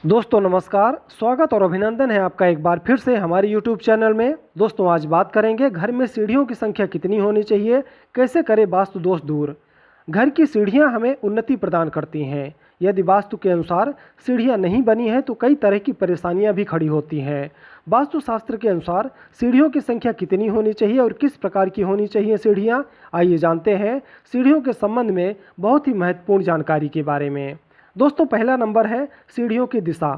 दोस्तों नमस्कार, स्वागत और अभिनंदन है आपका एक बार फिर से हमारे YouTube चैनल में। दोस्तों आज बात करेंगे घर में सीढ़ियों की संख्या कितनी होनी चाहिए, कैसे करें वास्तु दोष दूर। घर की सीढ़ियां हमें उन्नति प्रदान करती हैं। यदि वास्तु के अनुसार सीढ़ियां नहीं बनी हैं तो कई तरह की परेशानियां भी खड़ी होती हैं। वास्तुशास्त्र के अनुसार सीढ़ियों की संख्या कितनी होनी चाहिए और किस प्रकार की होनी चाहिए सीढ़ियाँ, आइए जानते हैं सीढ़ियों के संबंध में बहुत ही महत्वपूर्ण जानकारी के बारे में। दोस्तों पहला नंबर है सीढ़ियों की दिशा।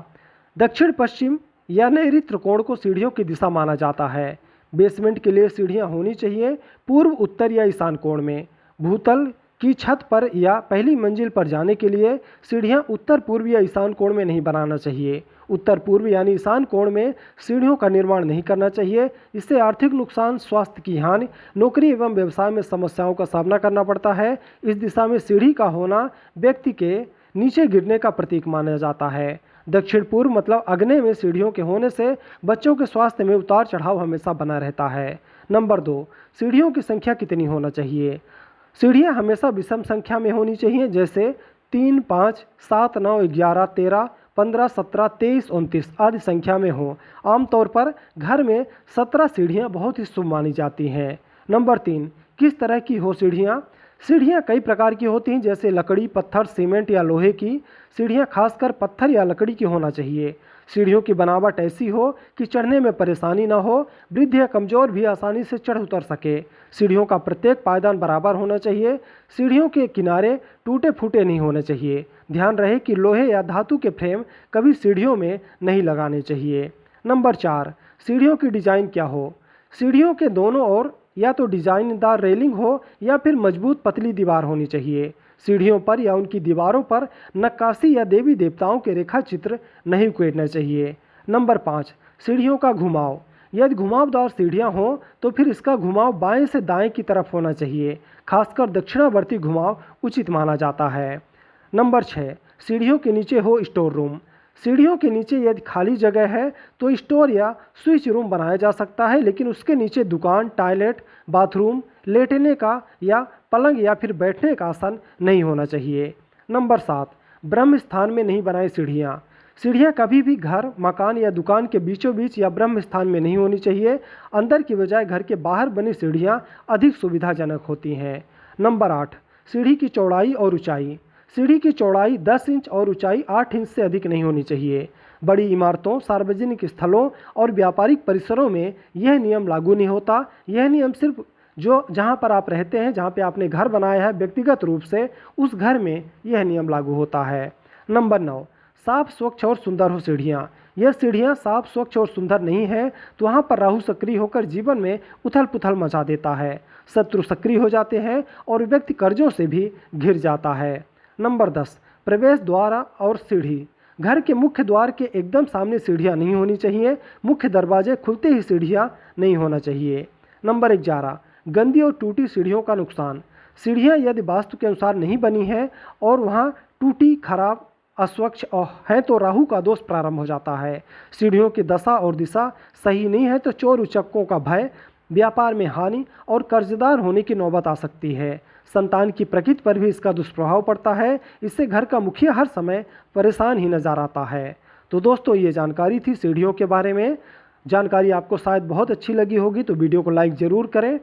दक्षिण पश्चिम या नैऋत्य त्रिकोण को सीढ़ियों की दिशा माना जाता है। बेसमेंट के लिए सीढ़ियां होनी चाहिए पूर्व, उत्तर या ईशान कोण में। भूतल की छत पर या पहली मंजिल पर जाने के लिए सीढ़ियां उत्तर पूर्व या ईशान कोण में नहीं बनाना चाहिए। उत्तर पूर्व यानी ईशान कोण में सीढ़ियों का निर्माण नहीं करना चाहिए। इससे आर्थिक नुकसान, स्वास्थ्य की हानि, नौकरी एवं व्यवसाय में समस्याओं का सामना करना पड़ता है। इस दिशा में सीढ़ी का होना व्यक्ति के नीचे गिरने का प्रतीक माना जाता है। दक्षिण पूर्व मतलब आग्नेय में सीढ़ियों के होने से बच्चों के स्वास्थ्य में उतार चढ़ाव हमेशा बना रहता है। नंबर 2, सीढ़ियों की संख्या कितनी होना चाहिए। सीढ़ियां हमेशा विषम संख्या में होनी चाहिए, जैसे 3, 5, 7, 9, 11, 13, 15, 17, 23, 29 आदि संख्या में हो। आमतौर पर घर में 17 सीढ़ियां बहुत ही शुभ मानी जाती हैं। नंबर 3, किस तरह की हो सीढ़ियां। सीढ़ियाँ कई प्रकार की होती हैं, जैसे लकड़ी, पत्थर, सीमेंट या लोहे की। सीढ़ियाँ खासकर पत्थर या लकड़ी की होना चाहिए। सीढ़ियों की बनावट ऐसी हो कि चढ़ने में परेशानी न हो, वृद्ध या कमजोर भी आसानी से चढ़ उतर सके। सीढ़ियों का प्रत्येक पायदान बराबर होना चाहिए। सीढ़ियों के किनारे टूटे फूटे नहीं होने चाहिए। ध्यान रहे कि लोहे या धातु के फ्रेम कभी सीढ़ियों में नहीं लगाने चाहिए। नंबर 4, सीढ़ियों की डिजाइन क्या हो। सीढ़ियों के दोनों ओर या तो डिजाइनदार रेलिंग हो या फिर मजबूत पतली दीवार होनी चाहिए। सीढ़ियों पर या उनकी दीवारों पर नक्काशी या देवी देवताओं के रेखा चित्र नहीं उकेरना चाहिए। नंबर 5, सीढ़ियों का घुमाव। यदि घुमावदार सीढ़ियां हों तो फिर इसका घुमाव बाएं से दाएं की तरफ होना चाहिए। खासकर दक्षिणावर्ती घुमाव उचित माना जाता है। नंबर 6, सीढ़ियों के नीचे हो स्टोर रूम। सीढ़ियों के नीचे यदि खाली जगह है तो स्टोर या स्विच रूम बनाया जा सकता है, लेकिन उसके नीचे दुकान, टॉयलेट, बाथरूम, लेटने का या पलंग या फिर बैठने का आसन नहीं होना चाहिए। नंबर 7, ब्रह्म स्थान में नहीं बनाए सीढ़ियाँ। सीढ़ियाँ कभी भी घर, मकान या दुकान के बीचों बीच या ब्रह्म स्थान में नहीं होनी चाहिए। अंदर की बजाय घर के बाहर बनी सीढ़ियाँ अधिक सुविधाजनक होती हैं। नंबर 8, सीढ़ी की चौड़ाई और ऊंचाई। सीढ़ी की चौड़ाई 10 इंच और ऊंचाई 8 इंच से अधिक नहीं होनी चाहिए। बड़ी इमारतों, सार्वजनिक स्थलों और व्यापारिक परिसरों में यह नियम लागू नहीं होता। यह नियम सिर्फ जहां पर आप रहते हैं, जहां पे आपने घर बनाया है व्यक्तिगत रूप से, उस घर में यह नियम लागू होता है। नंबर 9, साफ, स्वच्छ और सुंदर हो सीढ़ियाँ। यह सीढ़ियाँ साफ, स्वच्छ और सुंदर नहीं है तो वहाँ पर राहु सक्रिय होकर जीवन में उथल पुथल मचा देता है। शत्रु सक्रिय हो जाते हैं और व्यक्ति कर्जों से भी घिर जाता है। नंबर 10, प्रवेश द्वार और सीढ़ी। घर के मुख्य द्वार के एकदम सामने सीढ़ियाँ नहीं होनी चाहिए। मुख्य दरवाजे खुलते ही सीढ़ियाँ नहीं होना चाहिए। नंबर 11, गंदी और टूटी सीढ़ियों का नुकसान। सीढ़ियाँ यदि वास्तु के अनुसार नहीं बनी है और वहाँ टूटी, खराब, अस्वच्छ है तो राहु का दोष प्रारंभ हो जाता है। सीढ़ियों की दशा और दिशा सही नहीं है तो चोर उचक्कों का भय, व्यापार में हानि और कर्जदार होने की नौबत आ सकती है। संतान की प्रकृति पर भी इसका दुष्प्रभाव पड़ता है। इससे घर का मुखिया हर समय परेशान ही नजर आता है। तो दोस्तों ये जानकारी थी सीढ़ियों के बारे में। जानकारी आपको शायद बहुत अच्छी लगी होगी तो वीडियो को लाइक ज़रूर करें।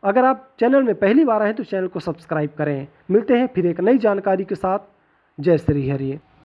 अगर आप चैनल में पहली बार आए तो चैनल को सब्सक्राइब करें। मिलते हैं फिर एक नई जानकारी के साथ। जय श्री हरि।